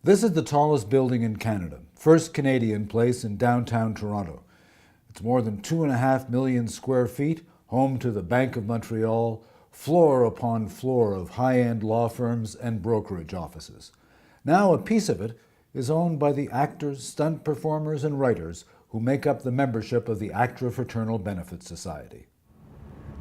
This is the tallest building in Canada, First Canadian Place in downtown Toronto. It's more than 2.5 million square feet, home to the Bank of Montreal, floor upon floor of high-end law firms and brokerage offices. Now a piece of it is owned by the actors, stunt performers, and writers who make up the membership of the Actor Fraternal Benefit Society.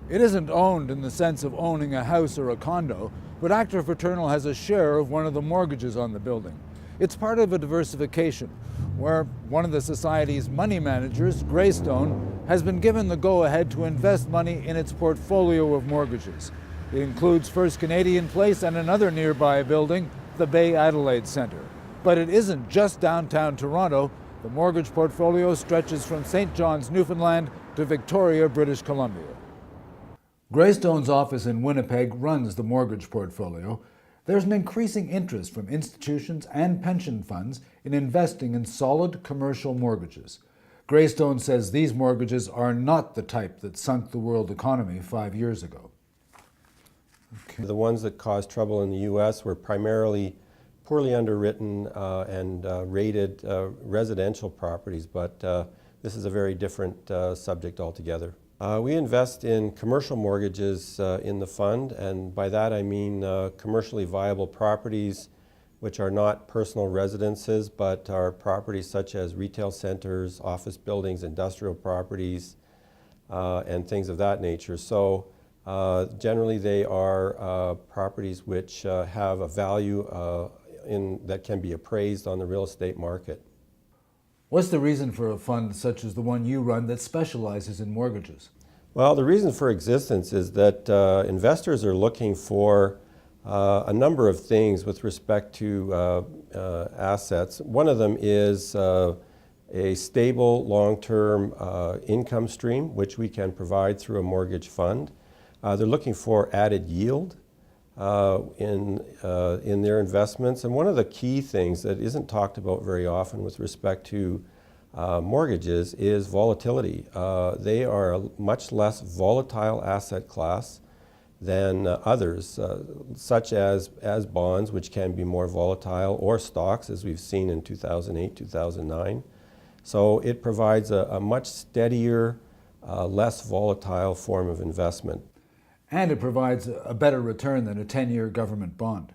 It isn't owned in the sense of owning a house or a condo, but Actor Fraternal has a share of one of the mortgages on the building. It's part of a diversification, where one of the Society's money managers, Greystone, has been given the go-ahead to invest money in its portfolio of mortgages. It includes First Canadian Place and another nearby building, the Bay Adelaide Centre. But it isn't just downtown Toronto. The mortgage portfolio stretches from St. John's, Newfoundland to Victoria, British Columbia. Greystone's office in Winnipeg runs the mortgage portfolio. There's an increasing interest from institutions and pension funds in investing in solid commercial mortgages. Greystone says these mortgages are not the type that sunk the world economy 5 years ago. Okay. The ones that caused trouble in the U.S. were primarily poorly underwritten and rated residential properties, but this is a very different subject altogether. We invest in commercial mortgages in the fund, and by that I mean commercially viable properties which are not personal residences but are properties such as retail centers, office buildings, industrial properties, and things of that nature. So generally they are properties which have a value that can be appraised on the real estate market. What's the reason for a fund such as the one you run that specializes in mortgages? Well, the reason for existence is that investors are looking for a number of things with respect to assets. One of them is a stable long-term income stream, which we can provide through a mortgage fund. They're looking for added yield in their investments. And one of the key things that isn't talked about very often with respect to mortgages is volatility. They are a much less volatile asset class than others, such as bonds, which can be more volatile, or stocks, as we've seen in 2008, 2009. So it provides a much steadier, less volatile form of investment. And it provides a better return than a 10-year government bond.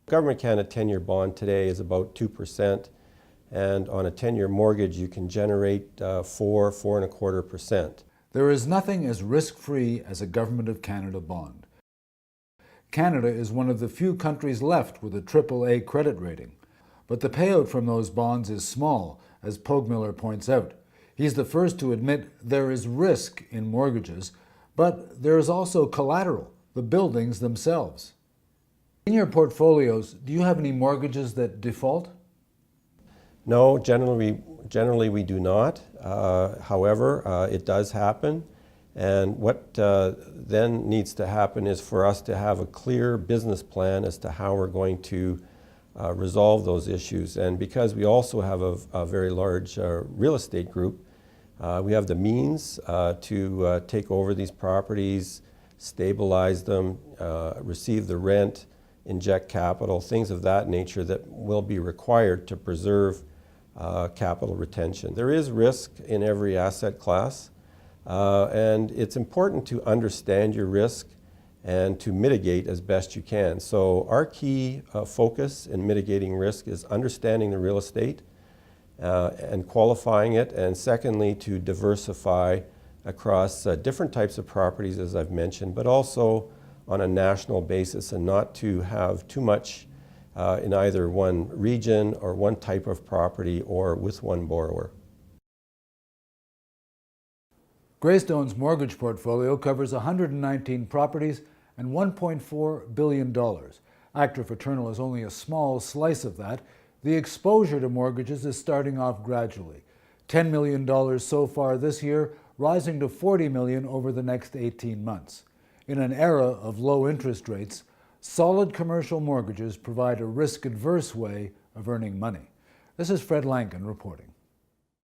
Government Canada 10-year bond today is about 2%, and on a 10-year mortgage you can generate 4.25%. There is nothing as risk-free as a Government of Canada bond. Canada is one of the few countries left with a AAA credit rating, but the payout from those bonds is small, as Poggemiller points out. He's the first to admit there is risk in mortgages, but there is also collateral, the buildings themselves. In your portfolios, do you have any mortgages that default? No, generally we do not. However, it does happen. And what then needs to happen is for us to have a clear business plan as to how we're going to resolve those issues. And because we also have a very large real estate group, we have the means to take over these properties, stabilize them, receive the rent, inject capital, things of that nature that will be required to preserve capital retention. There is risk in every asset class, and it's important to understand your risk and to mitigate as best you can. So our key focus in mitigating risk is understanding the real estate and qualifying it, and secondly, to diversify across different types of properties, as I've mentioned, but also on a national basis, and not to have too much in either one region or one type of property or with one borrower. Greystone's mortgage portfolio covers 119 properties and $1.4 billion. Actor Fraternal is only a small slice of that. The exposure to mortgages is starting off gradually. $10 million so far this year, rising to $40 million over the next 18 months. In an era of low interest rates, solid commercial mortgages provide a risk-averse way of earning money. This is Fred Langan reporting.